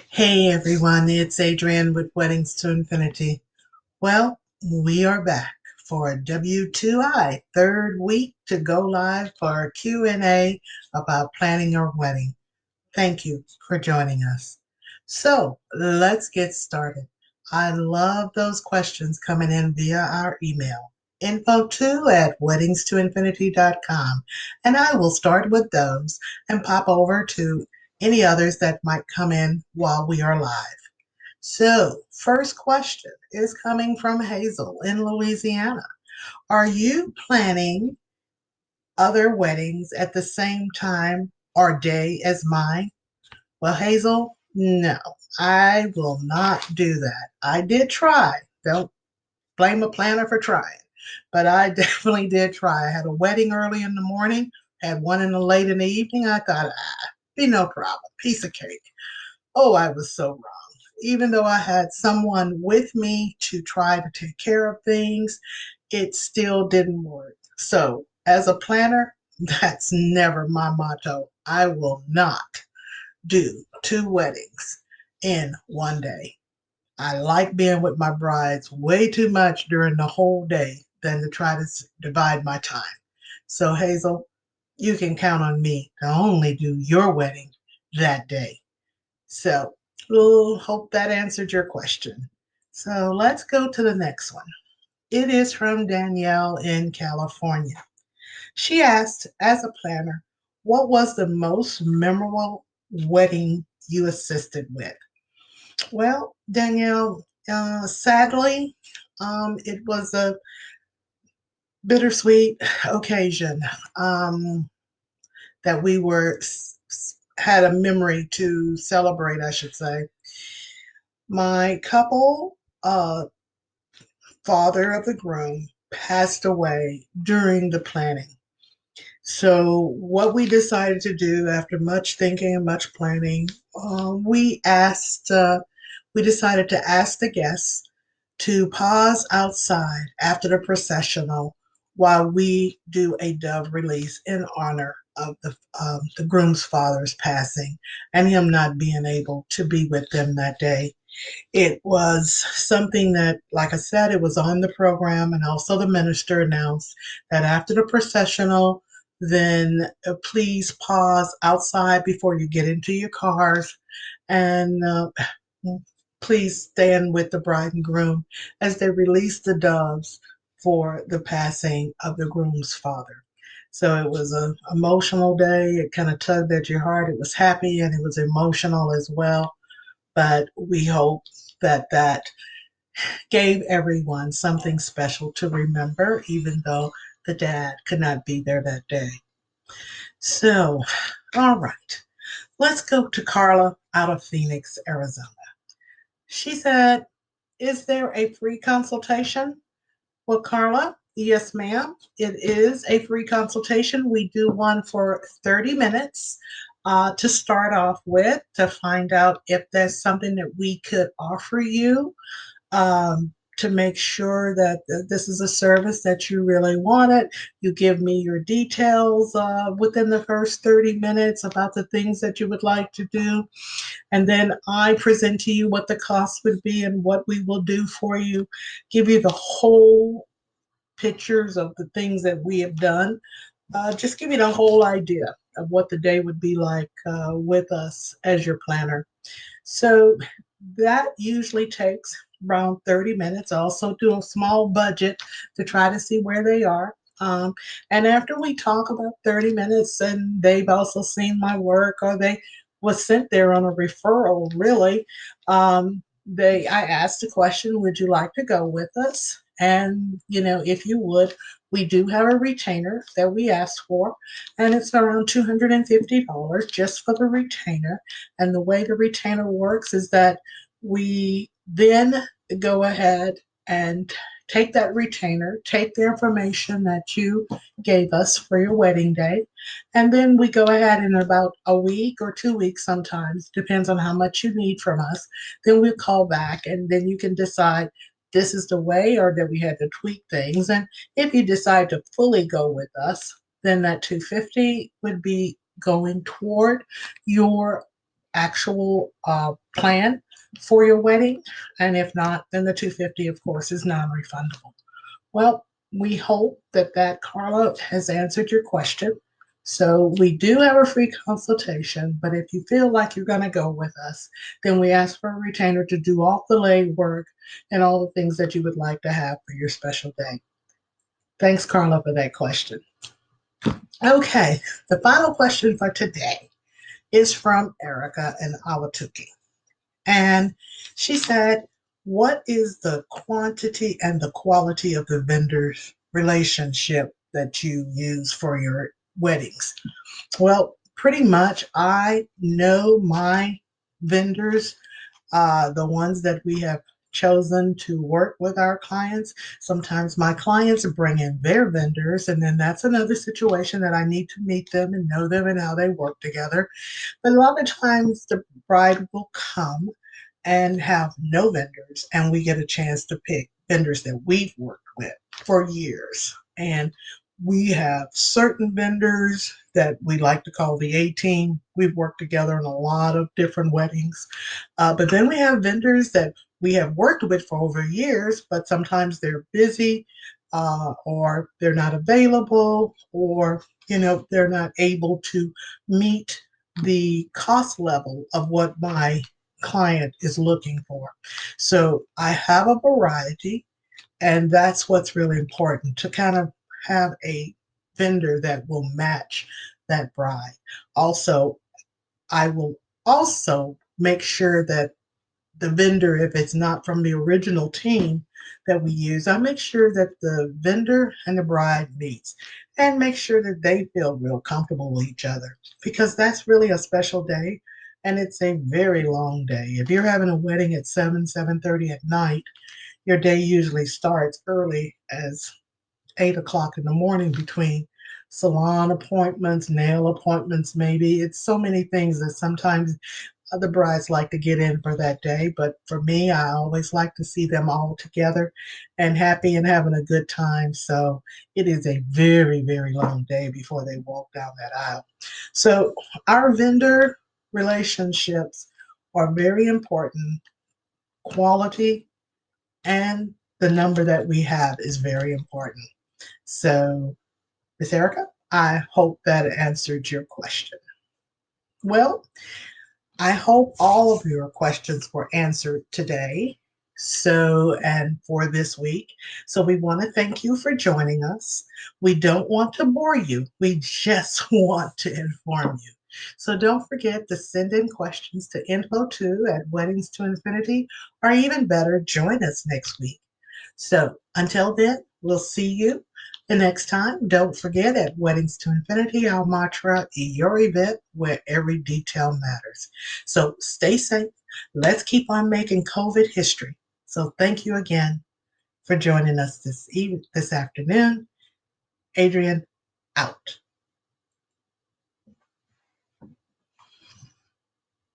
Hey everyone, it's Adrienne with Weddings to Infinity. Well, we are back for a W2I third week to go live for our Q&A about planning your wedding. Thank you for joining us. So let's get started. I love those questions coming in via our email, info2 at weddingstoinfinity.com. And I will start with those and pop over to any others that might come in while we are live. So, first question is coming from Hazel in Louisiana. Are you planning other weddings at the same time or day as mine? Well, Hazel, no, I will not do that. I did try. Don't blame a planner for trying, but I definitely did try. I had a wedding early in the morning, had one in the late in the evening. I thought, be no problem, piece of cake. Oh, I was so wrong. Even though I had someone with me to try to take care of things, it still didn't work. So, as a planner, that's never my motto. I will not do two weddings in one day. I like being with my brides way too much during the whole day than to try to divide my time. So, Hazel, you can count on me to only do your wedding that day. So, we'll hope that answered your question. So, let's go to the next one. It is from Danielle in California. She asked, as a planner, what was the most memorable wedding you assisted with? Well, Danielle, sadly, it was a bittersweet occasion that we were had a memory to celebrate, I should say. My couple, father of the groom, passed away during the planning. So, what we decided to do after much thinking and much planning, we decided to ask the guests to pause outside after the processional while we do a dove release in honor of the groom's father's passing and him not being able to be with them that day. It was something that, like I said, it was on the program, and also the minister announced that after the processional, then please pause outside before you get into your cars and please stand with the bride and groom as they release the doves for the passing of the groom's father. So it was an emotional day. It kind of tugged at your heart. It was happy and it was emotional as well. But we hope that that gave everyone something special to remember, even though the dad could not be there that day. So, all right, let's go to Carla out of Phoenix, Arizona. She said, is there a free consultation? Well, Carla, yes, ma'am. It is a free consultation. We do one for 30 minutes to start off with to find out if there's something that we could offer you to make sure that this is a service that you really wanted. You give me your details within the first 30 minutes about the things that you would like to do. And then I present to you what the cost would be and what we will do for you, give you the whole pictures of the things that we have done. Just give you the whole idea of what the day would be like with us as your planner. So that usually takes around 30 minutes. I also do a small budget to try to see where they are. And after we talk about 30 minutes and they've also seen my work or they was sent there on a referral, really, I asked the question, would you like to go with us? And, if you would, we do have a retainer that we ask for, and it's around $250 just for the retainer. And the way the retainer works is that we then go ahead and take that retainer, take the information that you gave us for your wedding day, and then we go ahead in about a week or 2 weeks sometimes, depends on how much you need from us. Then we'll call back and then you can decide this is the way or that we had to tweak things. And if you decide to fully go with us, then that 250 would be going toward your actual plan for your wedding. And if not, then the 250, of course, is non-refundable. Well, we hope that Carla has answered your question. So we do have a free consultation, but if you feel like you're going to go with us, then we ask for a retainer to do all the legwork and all the things that you would like to have for your special day. Thanks, Carla, for that question. Okay, the final question for today is from Erica in Awatuki. And she said, what is the quantity and the quality of the vendor's relationship that you use for your weddings? Well, pretty much I know my vendors, the ones that we have chosen to work with our clients. Sometimes my clients bring in their vendors, and then that's another situation that I need to meet them and know them and how they work together. But a lot of times the bride will come and have no vendors, and we get a chance to pick vendors that we've worked with for years. And we have certain vendors that we like to call the A team. We've worked together in a lot of different weddings. But then we have vendors that we have worked with for over years, but sometimes they're busy, or they're not available, or they're not able to meet the cost level of what my client is looking for. So I have a variety, and that's what's really important, to kind of have a vendor that will match that bride. Also, I will also make sure that the vendor, if it's not from the original team that we use, I make sure that the vendor and the bride meets and make sure that they feel real comfortable with each other, because that's really a special day, and it's a very long day. If you're having a wedding at 7:30 at night, your day usually starts early as 8 o'clock in the morning, between salon appointments, nail appointments, maybe. It's so many things that sometimes other brides like to get in for that day. But for me, I always like to see them all together and happy and having a good time. So it is a very, very long day before they walk down that aisle. So our vendor relationships are very important. Quality and the number that we have is very important. So, Miss Erica, I hope that answered your question. Well, I hope all of your questions were answered today. So, and for this week. So, we want to thank you for joining us. We don't want to bore you, we just want to inform you. So, don't forget to send in questions to info2@weddings to infinity, or even better, join us next week. So, until then, we'll see you the next time. Don't forget, at Weddings to Infinity, our mantra, your event where every detail matters. So stay safe. Let's keep on making COVID history. So thank you again for joining us this afternoon. Adrian, out.